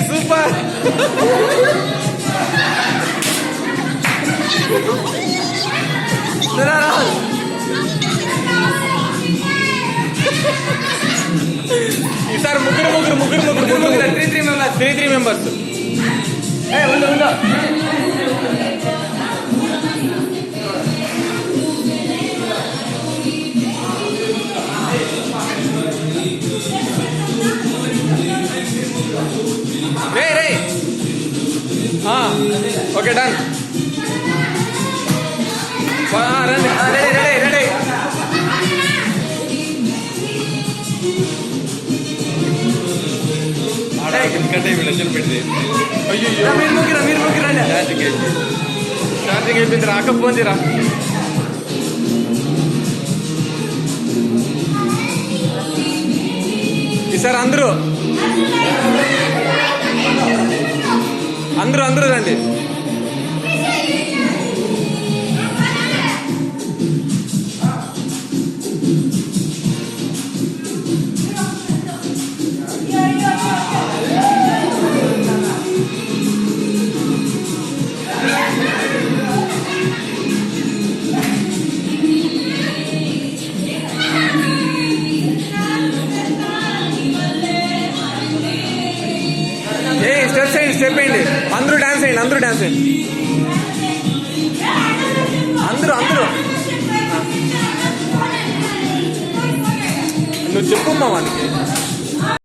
Super. ఈసారి ముగ్గురు 3 members. రే okay done. రండి రెడీ. ఎందుకంటే వీళ్ళొచ్చిన పెడితే అయ్యో మీరు ముగ్గురు రండి. ఛార్జింగ్ అయిపోయింది రాకపోయిందిరా. ఈసారి అందరూ రండి. స్టెప్ వేయండి. అందరూ డాన్స్ వేయండి. అందరూ నువ్వు చెప్పమ్మా వానికి.